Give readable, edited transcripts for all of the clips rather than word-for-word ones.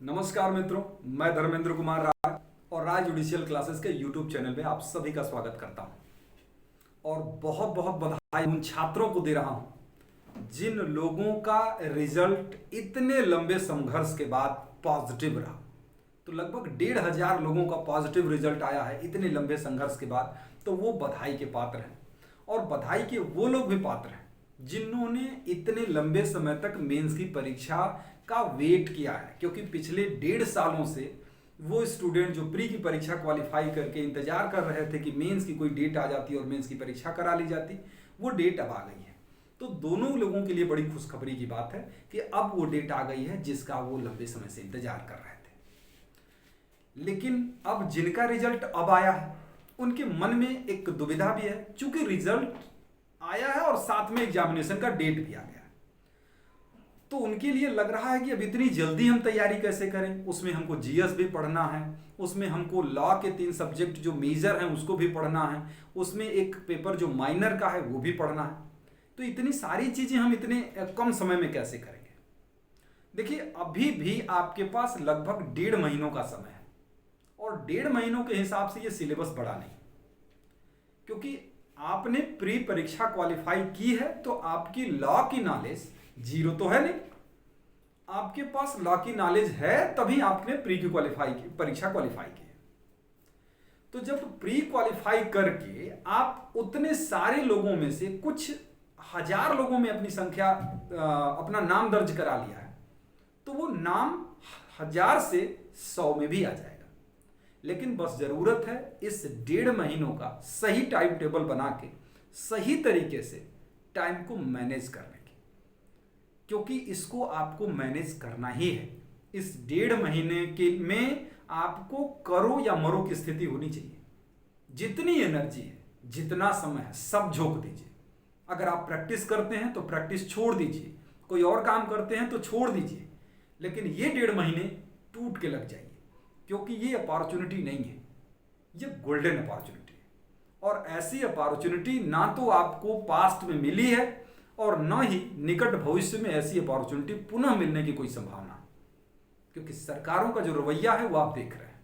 नमस्कार मित्रों, मैं धर्मेंद्र कुमार राय और राज जुडिशियल क्लासेस के यूट्यूब चैनल पे आप सभी का स्वागत करता हूं। और बहुत बहुत बधाई उन छात्रों को दे रहा हूं जिन लोगों का रिजल्ट इतने लंबे संघर्ष के बाद पॉजिटिव रहा। तो लगभग 1,500 लोगों का पॉजिटिव रिजल्ट आया है इतने लंबे संघर्ष के बाद, तो वो बधाई के पात्र हैं। और बधाई के वो लोग भी पात्र हैं जिन्होंने इतने लंबे समय तक मेंस की परीक्षा का वेट किया है, क्योंकि पिछले 1.5 सालों से वो स्टूडेंट जो प्री की परीक्षा क्वालिफाई करके इंतजार कर रहे थे कि मेंस की कोई डेट आ जाती और मेंस की परीक्षा करा ली जाती, वो डेट अब आ गई है। तो दोनों लोगों के लिए बड़ी खुशखबरी की बात है कि अब वो डेट आ गई है जिसका वो लंबे समय से इंतजार कर रहे थे। लेकिन अब जिनका रिजल्ट अब आया है उनके मन में एक दुविधा भी है, चूंकि रिजल्ट आया है और साथ में एग्जामिनेशन का डेट भी आ गया है। तो उनके लिए लग रहा है कि अब इतनी जल्दी हम तैयारी कैसे करें। उसमें हमको जीएस भी पढ़ना है, उसमें हमको लॉ के 3 सब्जेक्ट जो मेजर हैं उसको भी पढ़ना है, उसमें एक पेपर जो माइनर का है वो भी पढ़ना है। तो इतनी सारी चीजें हम इतने कम समय में कैसे करेंगे। देखिए, अभी भी आपके पास लगभग 1.5 महीनों का समय है और 1.5 महीनों के हिसाब से ये सिलेबस बड़ा नहीं, क्योंकि आपने प्री परीक्षा क्वालिफाई की है तो आपकी लॉ की नॉलेज जीरो तो है नहीं। आपके पास लॉ की नॉलेज है तभी आपने प्री की परीक्षा क्वालिफाई की है। तो जब प्री क्वालिफाई करके आप उतने सारे लोगों में से कुछ हजार लोगों में अपनी संख्या अपना नाम दर्ज करा लिया है, तो वो नाम 1000 से 100 में भी आ जाएगा। लेकिन बस जरूरत है इस 1.5 महीनों का सही टाइम टेबल बना के सही तरीके से टाइम को मैनेज करने की, क्योंकि इसको आपको मैनेज करना ही है। इस 1.5 महीने के में आपको करो या मरो की स्थिति होनी चाहिए। जितनी एनर्जी है, जितना समय है, सब झोंक दीजिए। अगर आप प्रैक्टिस करते हैं तो प्रैक्टिस छोड़ दीजिए, कोई और काम करते हैं तो छोड़ दीजिए, लेकिन ये 1.5 महीने टूट के लग जाइए, क्योंकि ये अपॉर्चुनिटी नहीं है, ये गोल्डन अपॉर्चुनिटी है। और ऐसी अपॉर्चुनिटी ना तो आपको पास्ट में मिली है और न ही निकट भविष्य में ऐसी अपॉर्चुनिटी पुनः मिलने की कोई संभावना, क्योंकि सरकारों का जो रवैया है वो आप देख रहे हैं।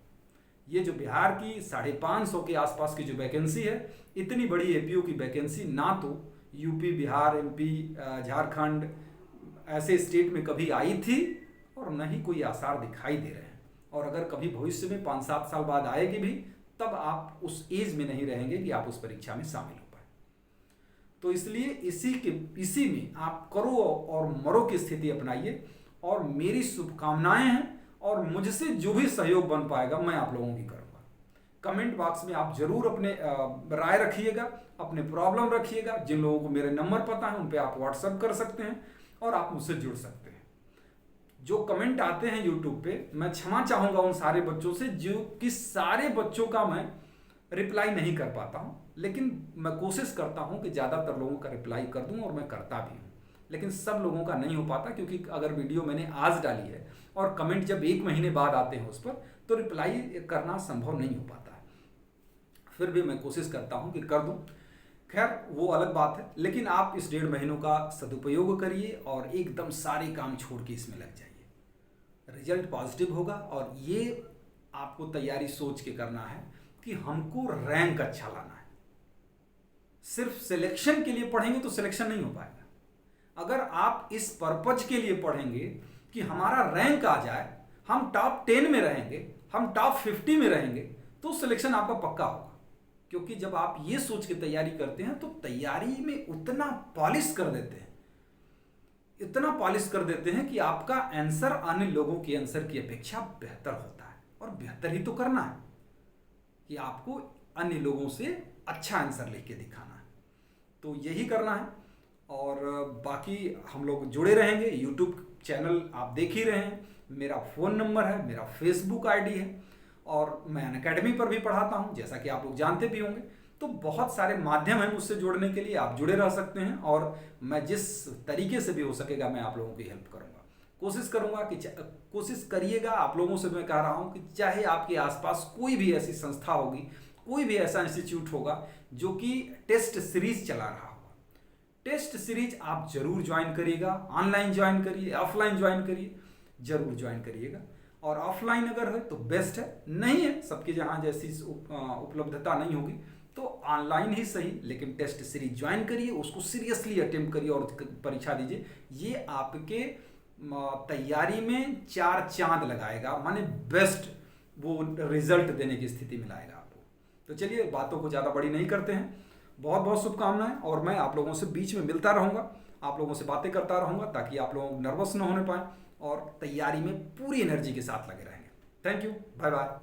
ये जो बिहार की 550 के आसपास की जो वैकेंसी है, इतनी बड़ी एपीओ की वैकेंसी ना तो यूपी, बिहार, एमपी, झारखंड ऐसे स्टेट में कभी आई थी और न ही कोई आसार दिखाई दे रहे हैं। और अगर कभी भविष्य में 5-7 साल बाद आएगी भी, तब आप उस एज में नहीं रहेंगे कि आप उस परीक्षा में शामिल हो पाए। तो इसलिए इसी में आप करो और मरो की स्थिति अपनाइए। और मेरी शुभकामनाएं हैं और मुझसे जो भी सहयोग बन पाएगा मैं आप लोगों की करूंगा। कमेंट बॉक्स में आप जरूर अपने राय रखिएगा, अपने प्रॉब्लम रखिएगा। जिन लोगों को मेरे नंबर पता है उन पे आप व्हाट्सएप कर सकते हैं और आप मुझसे जुड़ सकते हैं। जो कमेंट आते हैं यूट्यूब पे, मैं क्षमा चाहूंगा उन सारे बच्चों से जो कि सारे बच्चों का मैं रिप्लाई नहीं कर पाता हूं, लेकिन मैं कोशिश करता हूं कि ज़्यादातर लोगों का रिप्लाई कर दूं और मैं करता भी हूं। लेकिन सब लोगों का नहीं हो पाता, क्योंकि अगर वीडियो मैंने आज डाली है और कमेंट जब 1 महीने बाद आते हैं उस पर, तो रिप्लाई करना संभव नहीं हो पाता है। फिर भी मैं कोशिश करता हूँ कि कर दूँ। खैर, वो अलग बात है, लेकिन आप इस 1.5 महीनों का सदुपयोग करिए और एकदम सारे काम छोड़ के इसमें लग जाइए। रिजल्ट पॉजिटिव होगा और ये आपको तैयारी सोच के करना है कि हमको रैंक अच्छा लाना है। सिर्फ सिलेक्शन के लिए पढ़ेंगे तो सिलेक्शन नहीं हो पाएगा। अगर आप इस पर्पज के लिए पढ़ेंगे कि हमारा रैंक आ जाए, हम टॉप 10 में रहेंगे, हम टॉप 50 में रहेंगे, तो सिलेक्शन आपका पक्का होगा। क्योंकि जब आप ये सोच के तैयारी करते हैं तो तैयारी में उतना पॉलिश कर देते हैं, इतना पॉलिश कर देते हैं कि आपका आंसर अन्य लोगों के आंसर की अपेक्षा बेहतर होता है। और बेहतर ही तो करना है कि आपको अन्य लोगों से अच्छा आंसर लिख के दिखाना है। तो यही करना है। और बाकी हम लोग जुड़े रहेंगे। यूट्यूब चैनल आप देख ही रहे हैं, मेरा फ़ोन नंबर है, मेरा फेसबुक आईडी है और मैं अनअकैडमी पर भी पढ़ाता हूं, जैसा कि आप लोग जानते भी होंगे। तो बहुत सारे माध्यम हैं मुझसे जुड़ने के लिए, आप जुड़े रह सकते हैं और मैं जिस तरीके से भी हो सकेगा मैं आप लोगों की हेल्प करूंगा। कोशिश करूंगा कि कोशिश करिएगा। आप लोगों से मैं कह रहा हूं कि चाहे आपके आसपास कोई भी ऐसी संस्था होगी, कोई भी ऐसा इंस्टीट्यूट होगा जो कि टेस्ट सीरीज चला रहा होगा, टेस्ट सीरीज आप जरूर ज्वाइन करिएगा। ऑनलाइन ज्वाइन करिए, ऑफलाइन ज्वाइन करिए, जरूर ज्वाइन करिएगा। और ऑफलाइन अगर है तो बेस्ट है, नहीं है सबके जहाँ जैसी उपलब्धता नहीं होगी तो ऑनलाइन ही सही, लेकिन टेस्ट सीरीज ज्वाइन करिए, उसको सीरियसली अटेम्प्ट करिए और परीक्षा दीजिए। ये आपके तैयारी में 4 चांद लगाएगा, माने बेस्ट वो रिजल्ट देने की स्थिति में लाएगा आपको। तो चलिए बातों को ज़्यादा बड़ी नहीं करते हैं, बहुत बहुत शुभकामनाएं, और मैं आप लोगों से बीच में मिलता रहूँगा, आप लोगों से बातें करता रहूँगा ताकि आप लोग नर्वस न होने पाए और तैयारी में पूरी एनर्जी के साथ लगे रहेंगे। Thank you, bye bye.